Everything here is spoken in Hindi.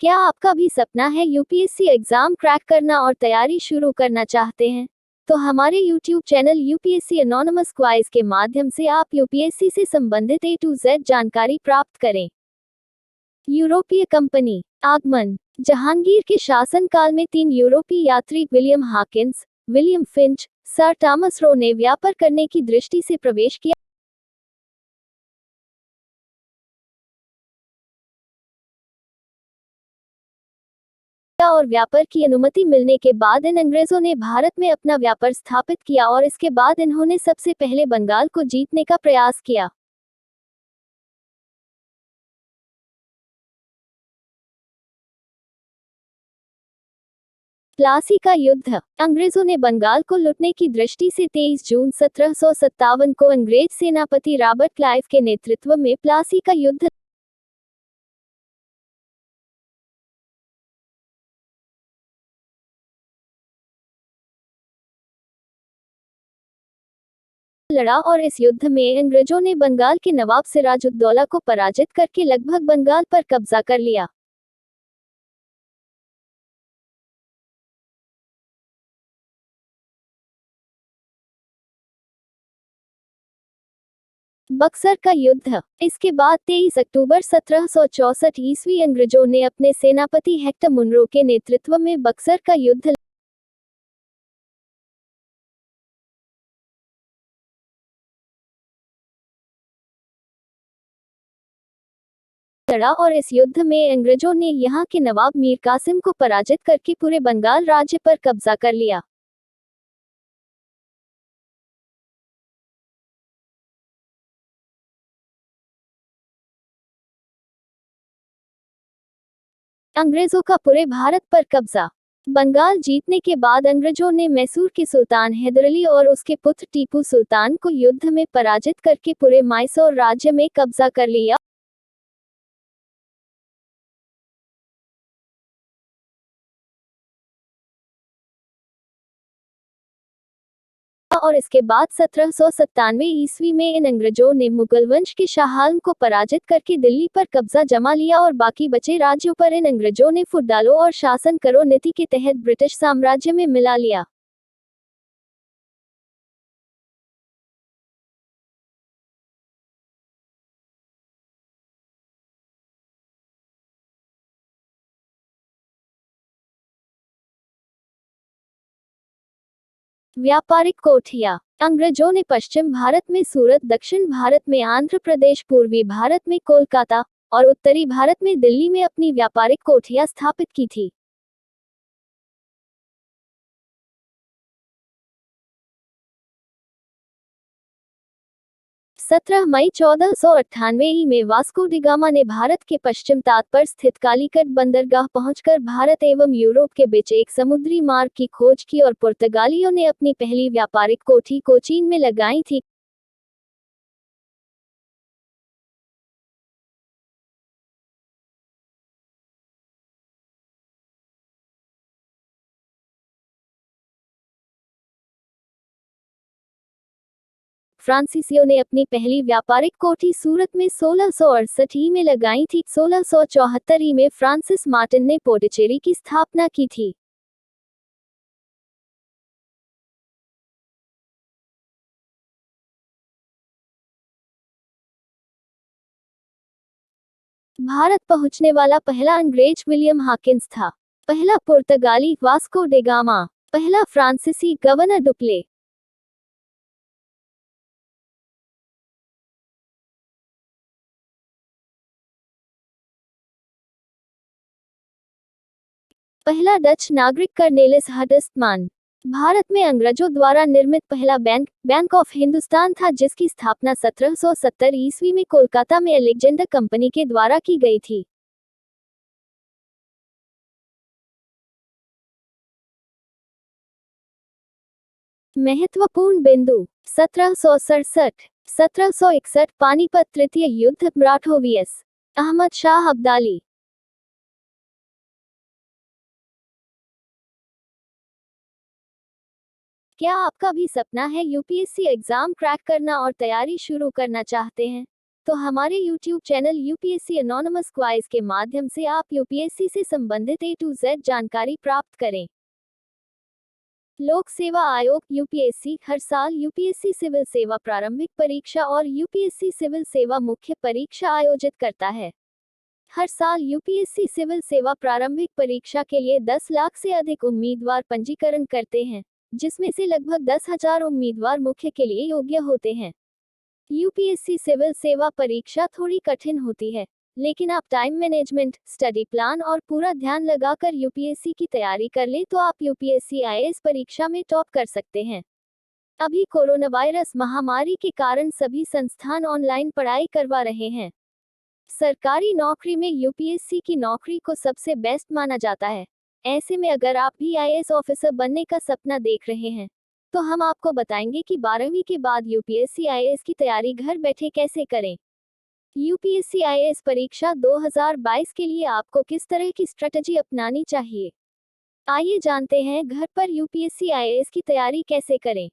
क्या आपका भी सपना है यूपीएससी एग्जाम क्रैक करना और तैयारी शुरू करना चाहते हैं? तो हमारे यूट्यूब चैनल यूपीएससी एनोनिमस क्वाइज के माध्यम से आप यूपीएससी से संबंधित A to Z जानकारी प्राप्त करें। यूरोपीय कंपनी आगमन। जहांगीर के शासनकाल में 3 यूरोपीय यात्री William Hawkins, William Finch, sir Thomas Roe ने व्यापार करने की दृष्टि से प्रवेश किया और व्यापार की अनुमति मिलने के बाद इन अंग्रेजों ने भारत में अपना व्यापार स्थापित किया और इसके बाद इन्होंने सबसे पहले बंगाल को जीतने का प्रयास किया। प्लासी का युद्ध। अंग्रेजों ने बंगाल को लूटने की दृष्टि से 23 जून 1757 को अंग्रेज सेनापति रॉबर्ट क्लाइव के नेतृत्व में प्लासी का युद्ध लड़ा और इस युद्ध में अंग्रेजों ने बंगाल के नवाब सिराजुद्दौला को पराजित करके लगभग बंगाल पर कब्जा कर लिया। बक्सर का युद्ध। इसके बाद 23 अक्टूबर 1764 ईस्वी अंग्रेजों ने अपने सेनापति हेक्टर मुनरो के नेतृत्व में बक्सर का युद्ध लड़ा और इस युद्ध में अंग्रेजों ने यहाँ के नवाब मीर कासिम को पराजित करके पूरे बंगाल राज्य पर कब्जा कर लिया। अंग्रेजों का पूरे भारत पर कब्जा। बंगाल जीतने के बाद अंग्रेजों ने मैसूर के सुल्तान हैदर अली और उसके पुत्र टीपू सुल्तान को युद्ध में पराजित करके पूरे मैसूर राज्य में कब्जा कर लिया और इसके बाद 1797 ईस्वी में इन अंग्रेजों ने मुगल वंश के शाह आलम को पराजित करके दिल्ली पर कब्जा जमा लिया और बाकी बचे राज्यों पर इन अंग्रेजों ने फुट डालो और शासन करो नीति के तहत ब्रिटिश साम्राज्य में मिला लिया। व्यापारिक कोठिया। अंग्रेजों ने पश्चिम भारत में सूरत, दक्षिण भारत में आंध्र प्रदेश, पूर्वी भारत में कोलकाता और उत्तरी भारत में दिल्ली में अपनी व्यापारिक कोठियां स्थापित की थी। 17 मई 1498 में वास्को डी गामा ने भारत के पश्चिम तट पर स्थित कालीकट बंदरगाह पहुंचकर भारत एवं यूरोप के बीच एक समुद्री मार्ग की खोज की और पुर्तगालियों ने अपनी पहली व्यापारिक कोठी कोचीन में लगाई थी फ्रांसीसियों ने अपनी पहली व्यापारिक कोठी सूरत में 1668 में लगाई थी। 1674 में फ्रांसिस मार्टिन ने पोंडिचेरी की स्थापना की थी। भारत पहुंचने वाला पहला अंग्रेज विलियम हॉकिंस था। पहला पुर्तगाली वास्को डे गामा। पहला फ्रांसीसी गवर्नर डुप्ले। पहला डच नागरिक कर्नेलिस हडसमान। भारत में अंग्रेजों द्वारा निर्मित पहला बैंक बैंक ऑफ हिंदुस्तान था, जिसकी स्थापना 1770 ईस्वी में कोलकाता में अलेक्जेंडर कंपनी के द्वारा की गई थी। महत्वपूर्ण बिंदु 1767, 1761 पानीपत तृतीय युद्ध, मराठों vs अहमद शाह अब्दाली। क्या आपका भी सपना है यूपीएससी एग्जाम क्रैक करना और तैयारी शुरू करना चाहते हैं? तो हमारे YouTube चैनल यूपीएससी एनोनिमस क्वाइज के माध्यम से आप यूपीएससी से संबंधित A to Z जानकारी प्राप्त करें। लोक सेवा आयोग यूपीएससी हर साल यूपीएससी सिविल सेवा प्रारंभिक परीक्षा और यूपीएससी सिविल सेवा मुख्य परीक्षा आयोजित करता है। हर साल यूपीएससी सिविल सेवा प्रारंभिक परीक्षा के लिए 10 लाख से अधिक उम्मीदवार पंजीकरण करते हैं, जिसमें से लगभग 10,000 उम्मीदवार मुख्य के लिए योग्य होते हैं। यूपीएससी सिविल सेवा परीक्षा थोड़ी कठिन होती है, लेकिन आप टाइम मैनेजमेंट, स्टडी प्लान और पूरा ध्यान लगाकर यूपीएससी की तैयारी कर ले तो आप यूपीएससी आईएएस परीक्षा में टॉप कर सकते हैं। अभी कोरोना वायरस महामारी के कारण सभी संस्थान ऑनलाइन पढ़ाई करवा रहे हैं। सरकारी नौकरी में यूपीएससी की नौकरी को सबसे बेस्ट माना जाता है। ऐसे में अगर आप भी आईएएस ऑफिसर बनने का सपना देख रहे हैं, तो हम आपको बताएंगे कि 12वीं के बाद यूपीएससी आईएएस की तैयारी घर बैठे कैसे करें। यूपीएससी आईएएस परीक्षा 2022 के लिए आपको किस तरह की स्ट्रेटजी अपनानी चाहिए। आइए जानते हैं घर पर यूपीएससी आईएएस की तैयारी कैसे करें।